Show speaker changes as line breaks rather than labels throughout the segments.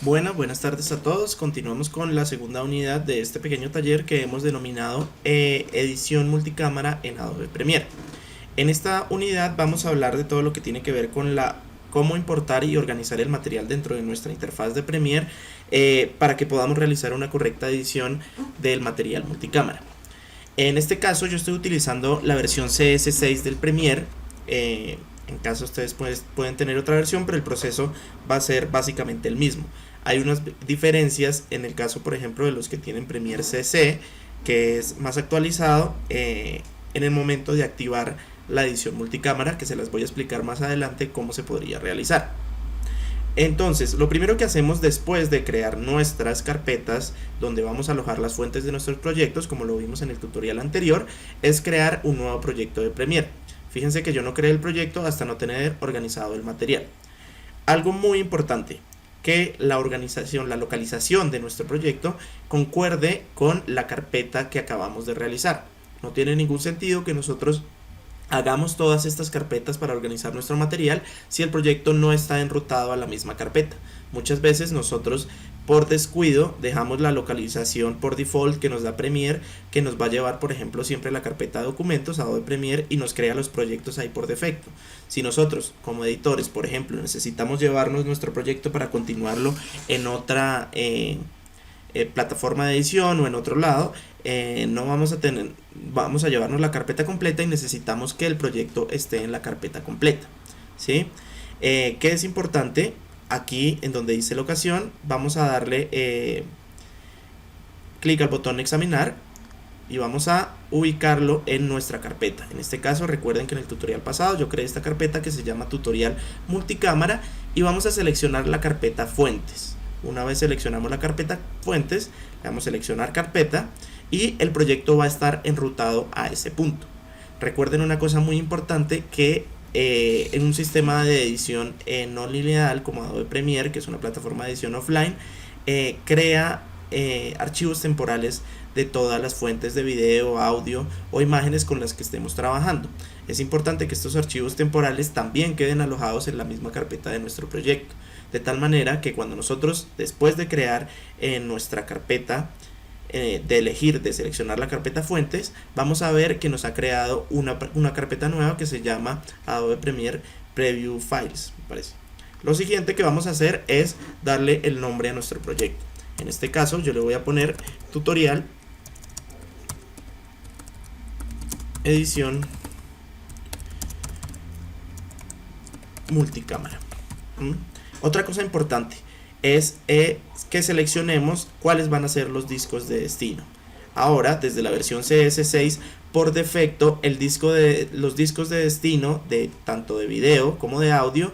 Bueno, buenas tardes a todos. Continuamos con la segunda unidad de este pequeño taller que hemos denominado edición multicámara en Adobe Premiere. En esta unidad vamos a hablar de todo lo que tiene que ver con cómo importar y organizar el material dentro de nuestra interfaz de Premiere para que podamos realizar una correcta edición del material multicámara. En este caso yo estoy utilizando la versión CS6 del Premiere. En caso ustedes pueden tener otra versión, pero el proceso va a ser básicamente el mismo. Hay unas diferencias en el caso, por ejemplo, de los que tienen Premiere CC, que es más actualizado en el momento de activar la edición multicámara, que se las voy a explicar más adelante cómo se podría realizar. Entonces, lo primero que hacemos después de crear nuestras carpetas donde vamos a alojar las fuentes de nuestros proyectos, como lo vimos en el tutorial anterior, es crear un nuevo proyecto de Premiere. Fíjense que yo no creé el proyecto hasta no tener organizado el material. Algo muy importante, que la organización, la localización de nuestro proyecto concuerde con la carpeta que acabamos de realizar. No tiene ningún sentido que nosotros hagamos todas estas carpetas para organizar nuestro material si el proyecto no está enrutado a la misma carpeta. Muchas veces nosotros por descuido dejamos la localización por default que nos da Premiere, que nos va a llevar por ejemplo siempre a la carpeta de documentos, Adobe Premiere, y nos crea los proyectos ahí por defecto. Si nosotros como editores por ejemplo necesitamos llevarnos nuestro proyecto para continuarlo en otra plataforma de edición o en otro lado, no vamos a llevarnos la carpeta completa y necesitamos que el proyecto esté en la carpeta completa, ¿sí? ¿Qué es importante? Aquí en donde dice locación vamos a darle clic al botón examinar y vamos a ubicarlo en nuestra carpeta. En este caso recuerden que en el tutorial pasado yo creé esta carpeta que se llama tutorial multicámara y vamos a seleccionar la carpeta fuentes. Una vez seleccionamos la carpeta fuentes, le damos a seleccionar carpeta y el proyecto va a estar enrutado a ese punto. Recuerden una cosa muy importante, que en un sistema de edición no lineal como Adobe Premiere, que es una plataforma de edición offline, crea archivos temporales de todas las fuentes de video, audio o imágenes con las que estemos trabajando. Es importante que estos archivos temporales también queden alojados en la misma carpeta de nuestro proyecto, de tal manera que cuando nosotros después de crear en nuestra carpeta de seleccionar la carpeta fuentes, vamos a ver que nos ha creado una carpeta nueva que se llama Adobe Premiere Preview Files, me parece. Lo siguiente que vamos a hacer es darle el nombre a nuestro proyecto. En este caso yo le voy a poner tutorial edición multicámara. Otra cosa importante es que seleccionemos cuáles van a ser los discos de destino. Ahora, desde la versión CS6, por defecto, los discos de destino, tanto de video como de audio,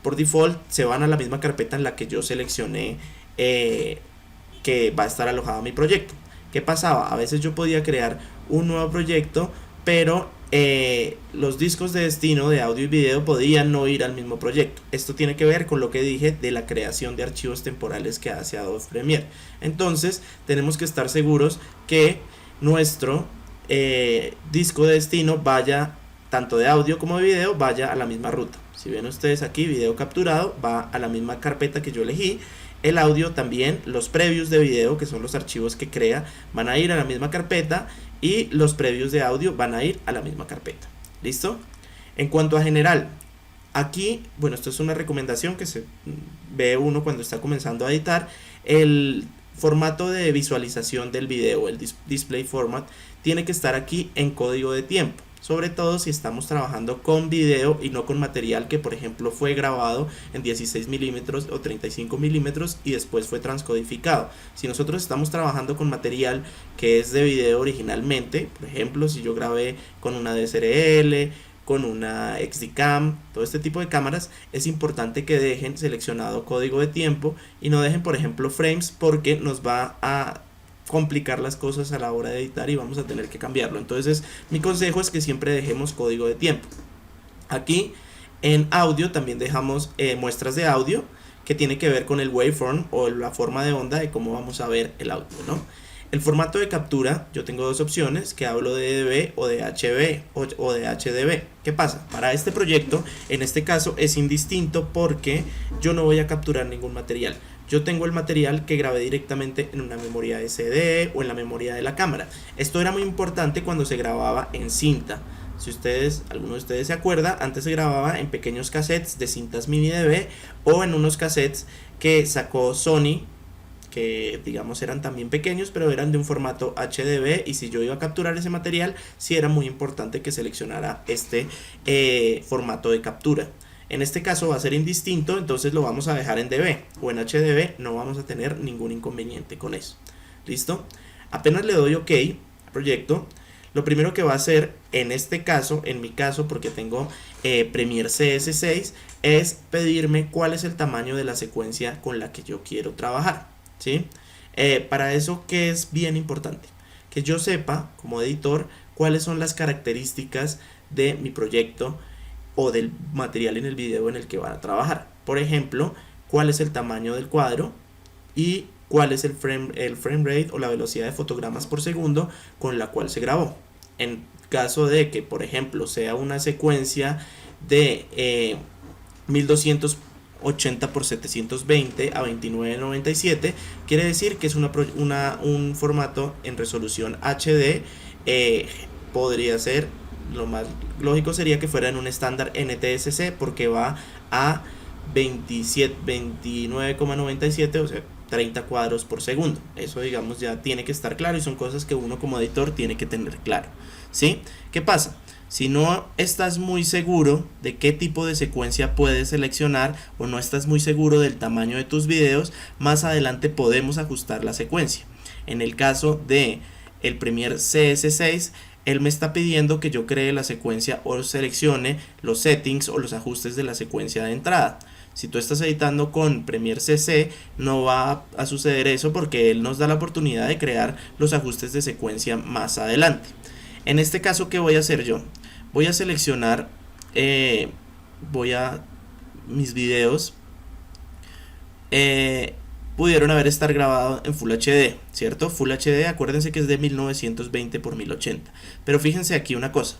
por default se van a la misma carpeta en la que yo seleccioné que va a estar alojado mi proyecto. ¿Qué pasaba? A veces yo podía crear un nuevo proyecto, pero los discos de destino de audio y video podían no ir al mismo proyecto. Esto tiene que ver con lo que dije de la creación de archivos temporales que hace Adobe Premiere. Entonces tenemos que estar seguros que nuestro disco de destino vaya, tanto de audio como de video, vaya a la misma ruta. Si ven ustedes aquí, video capturado va a la misma carpeta que yo elegí. El audio también, los previews de video, que son los archivos que crea, van a ir a la misma carpeta, y los previews de audio van a ir a la misma carpeta. ¿Listo? En cuanto a general, aquí, bueno, esto es una recomendación que se ve uno cuando está comenzando a editar. El formato de visualización del video, el display format, tiene que estar aquí en código de tiempo. Sobre todo si estamos trabajando con video y no con material que por ejemplo fue grabado en 16 milímetros o 35 milímetros y después fue transcodificado. Si nosotros estamos trabajando con material que es de video originalmente, por ejemplo si yo grabé con una DSLR, con una XD-Cam, todo este tipo de cámaras, es importante que dejen seleccionado código de tiempo y no dejen por ejemplo frames, porque nos va a complicar las cosas a la hora de editar y vamos a tener que cambiarlo. Entonces mi consejo es que siempre dejemos código de tiempo. Aquí en audio también dejamos muestras de audio que tiene que ver con el waveform o la forma de onda de cómo vamos a ver el audio, ¿no? El formato de captura, yo tengo dos opciones, que hablo de DB o de HB o de HDB. ¿Qué pasa? Para este proyecto, en este caso es indistinto porque yo no voy a capturar ningún material. Yo tengo el material que grabé directamente en una memoria SD o en la memoria de la cámara. Esto era muy importante cuando se grababa en cinta. Si alguno de ustedes se acuerda, antes se grababa en pequeños cassettes de cintas mini DV o en unos cassettes que sacó Sony, que digamos eran también pequeños, pero eran de un formato HDB, y si yo iba a capturar ese material, sí era muy importante que seleccionara este formato de captura. En este caso va a ser indistinto, entonces lo vamos a dejar en DB o en HDB, no vamos a tener ningún inconveniente con eso. ¿Listo? Apenas le doy OK al proyecto, lo primero que va a hacer en este caso, en mi caso, porque tengo Premiere CS6, es pedirme cuál es el tamaño de la secuencia con la que yo quiero trabajar, ¿sí? Para eso, que es bien importante, que yo sepa como editor cuáles son las características de mi proyecto o del material en el video en el que van a trabajar. Por ejemplo, cuál es el tamaño del cuadro y cuál es el frame rate o la velocidad de fotogramas por segundo con la cual se grabó. En caso de que, por ejemplo, sea una secuencia de 1280 por 720 a 2997, quiere decir que es un formato en resolución HD. Podría ser, lo más lógico sería que fuera en un estándar NTSC, porque va a 29,97, o sea 30 cuadros por segundo. Eso, digamos, ya tiene que estar claro, y son cosas que uno como editor tiene que tener claro, ¿sí? ¿Qué pasa? Si no estás muy seguro de qué tipo de secuencia puedes seleccionar, o no estás muy seguro del tamaño de tus videos, más adelante podemos ajustar la secuencia. En el caso de el Premiere CS6, él me está pidiendo que yo cree la secuencia o seleccione los settings o los ajustes de la secuencia de entrada. Si tú estás editando con Premiere CC, no va a suceder eso, porque él nos da la oportunidad de crear los ajustes de secuencia más adelante. En este caso, ¿qué voy a hacer yo? Voy a seleccionar, mis videos pudieron estar grabados en Full HD, ¿cierto? Full HD, acuérdense que es de 1920 por 1080. Pero fíjense aquí una cosa,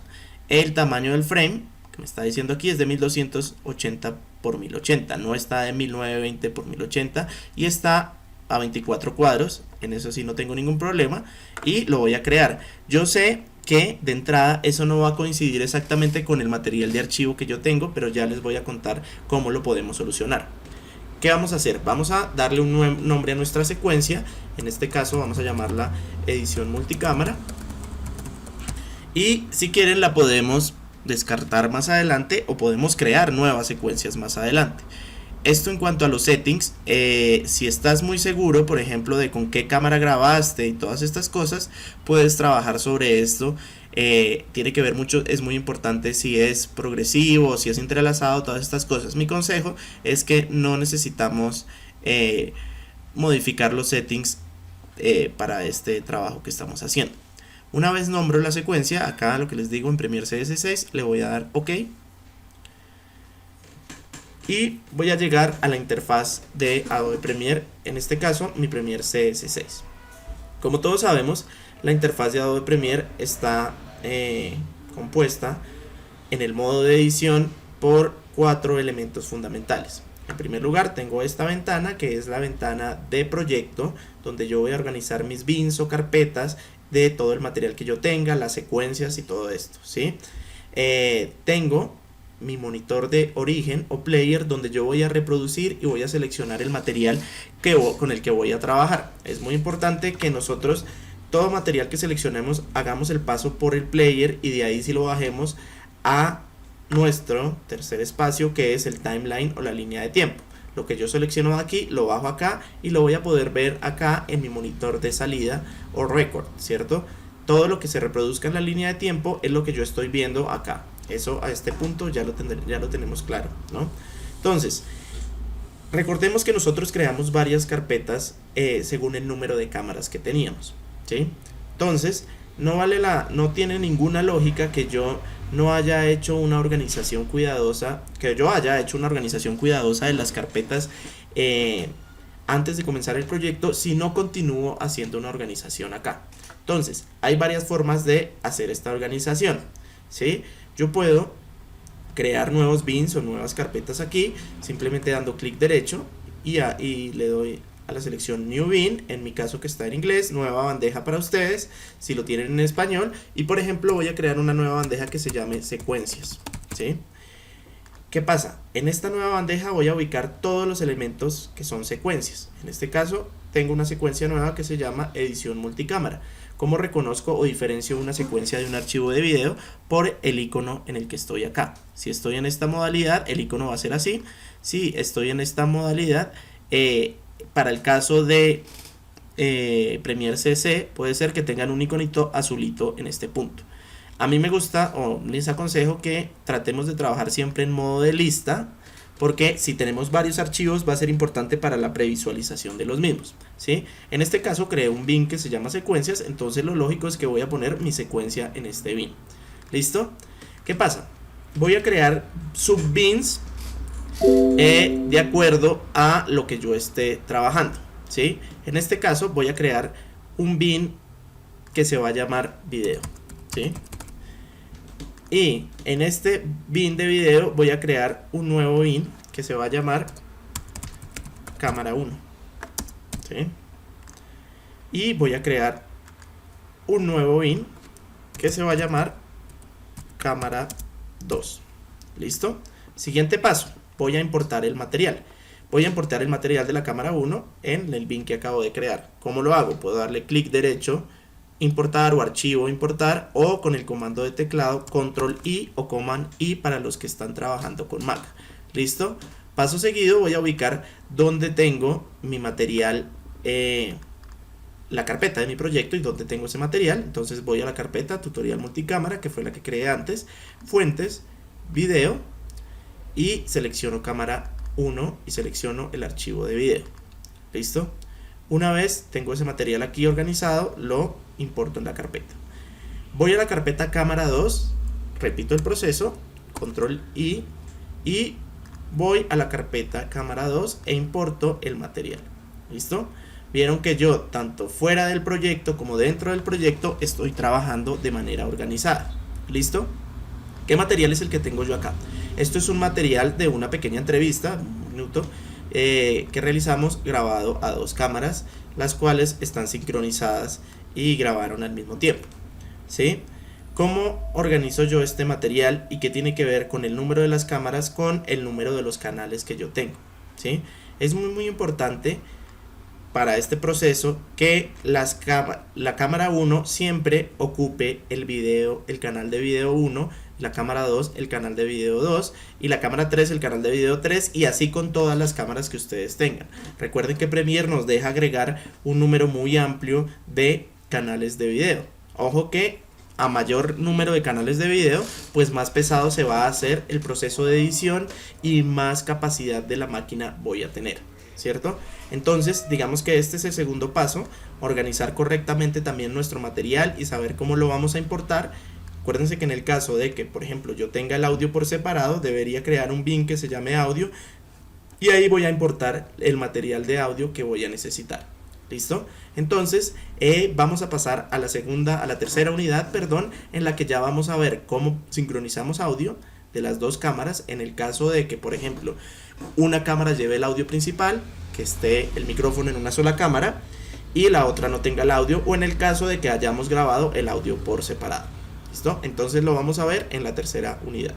el tamaño del frame que me está diciendo aquí es de 1280 por 1080, no está de 1920 por 1080, y está a 24 cuadros. En eso sí no tengo ningún problema, y lo voy a crear. Yo sé que de entrada eso no va a coincidir exactamente con el material de archivo que yo tengo, pero ya les voy a contar cómo lo podemos solucionar. ¿Qué vamos a hacer? Vamos a darle un nombre a nuestra secuencia. En este caso vamos a llamarla edición multicámara, y si quieren la podemos descartar más adelante, o podemos crear nuevas secuencias más adelante. Esto en cuanto a los settings. Si estás muy seguro, por ejemplo, de con qué cámara grabaste y todas estas cosas, puedes trabajar sobre esto. Tiene que ver mucho, es muy importante si es progresivo, si es entrelazado, todas estas cosas. Mi consejo es que no necesitamos modificar los settings para este trabajo que estamos haciendo. Una vez nombro la secuencia, acá lo que les digo en Premiere CS6, le voy a dar OK. Y voy a llegar a la interfaz de Adobe Premiere, en este caso mi Premiere CS6. Como todos sabemos, la interfaz de Adobe Premiere está compuesta en el modo de edición por 4 elementos fundamentales. En primer lugar, tengo esta ventana, que es la ventana de proyecto, donde yo voy a organizar mis bins o carpetas de todo el material que yo tenga, las secuencias y todo esto, ¿sí? Tengo mi monitor de origen o player, donde yo voy a reproducir y voy a seleccionar el material con el que voy a trabajar. Es muy importante que nosotros, todo material que seleccionemos, hagamos el paso por el player, y de ahí sí lo bajemos a nuestro tercer espacio, que es el timeline o la línea de tiempo. Lo que yo selecciono de aquí lo bajo acá, y lo voy a poder ver acá en mi monitor de salida o record, ¿cierto? Todo lo que se reproduzca en la línea de tiempo es lo que yo estoy viendo acá. Eso a este punto ya lo tenemos claro, ¿no? Entonces, recordemos que nosotros creamos varias carpetas según el número de cámaras que teníamos, ¿sí? Entonces, no tiene ninguna lógica que yo no haya hecho una organización cuidadosa, de las carpetas antes de comenzar el proyecto si no continúo haciendo una organización acá. Entonces, hay varias formas de hacer esta organización, ¿sí? Yo puedo crear nuevos bins o nuevas carpetas aquí, simplemente dando clic derecho y le doy a la selección New Bin, en mi caso que está en inglés, nueva bandeja para ustedes, si lo tienen en español, y por ejemplo voy a crear una nueva bandeja que se llame secuencias, ¿sí? ¿Qué pasa? En esta nueva bandeja voy a ubicar todos los elementos que son secuencias. En este caso tengo una secuencia nueva que se llama edición multicámara. ¿Cómo reconozco o diferencio una secuencia de un archivo de video? Por el icono en el que estoy acá. Si estoy en esta modalidad, el icono va a ser así. Si estoy en esta modalidad, para el caso de Premiere CC, puede ser que tengan un iconito azulito en este punto. A mí me gusta o les aconsejo que tratemos de trabajar siempre en modo de lista, porque si tenemos varios archivos va a ser importante para la previsualización de los mismos, ¿sí? En este caso creé un bin que se llama secuencias, entonces lo lógico es que voy a poner mi secuencia en este bin. ¿Listo? ¿Qué pasa? Voy a crear subbins de acuerdo a lo que yo esté trabajando, ¿sí? En este caso voy a crear un bin que se va a llamar video, ¿sí? Y en este bin de video voy a crear un nuevo bin que se va a llamar cámara 1, ¿sí? Y voy a crear un nuevo bin que se va a llamar cámara 2. ¿Listo? Siguiente paso, voy a importar el material. Voy a importar el material de la cámara 1 en el bin que acabo de crear. ¿Cómo lo hago? Puedo darle clic derecho, importar o archivo importar, o con el comando de teclado control I o command I para los que están trabajando con Mac. ¿Listo? Paso seguido voy a ubicar donde tengo mi material, la carpeta de mi proyecto y donde tengo ese material. Entonces voy a la carpeta tutorial multicámara, que fue la que creé antes, fuentes, video, y selecciono cámara 1 y selecciono el archivo de video. ¿Listo? Una vez tengo ese material aquí organizado, lo importo en la carpeta. Voy a la carpeta cámara 2, repito el proceso, control I, y voy a la carpeta cámara 2 e importo el material. ¿Listo? Vieron que yo, tanto fuera del proyecto como dentro del proyecto, estoy trabajando de manera organizada. ¿Listo? ¿Qué material es el que tengo yo acá? Esto es un material de una pequeña entrevista, un minuto, que realizamos grabado a 2 cámaras, las cuales están sincronizadas y grabaron al mismo tiempo, ¿sí? ¿Cómo organizo yo este material y qué tiene que ver con el número de las cámaras con el número de los canales que yo tengo? ¿Sí? Es muy importante para este proceso que la cámara 1 siempre ocupe el canal de video 1, la cámara 2 el canal de video 2 y la cámara 3 el canal de video 3, y así con todas las cámaras que ustedes tengan. Recuerden que Premiere nos deja agregar un número muy amplio de canales de video. Ojo que a mayor número de canales de video, pues más pesado se va a hacer el proceso de edición y más capacidad de la máquina voy a tener, ¿cierto? Entonces, digamos que este es el segundo paso, organizar correctamente también nuestro material y saber cómo lo vamos a importar. Acuérdense que en el caso de que, por ejemplo, yo tenga el audio por separado, debería crear un bin que se llame audio y ahí voy a importar el material de audio que voy a necesitar. ¿Listo? Entonces, vamos a pasar a la tercera unidad, en la que ya vamos a ver cómo sincronizamos audio de las 2 cámaras en el caso de que, por ejemplo, una cámara lleve el audio principal, que esté el micrófono en una sola cámara y la otra no tenga el audio, o en el caso de que hayamos grabado el audio por separado. ¿Listo? Entonces lo vamos a ver en la tercera unidad.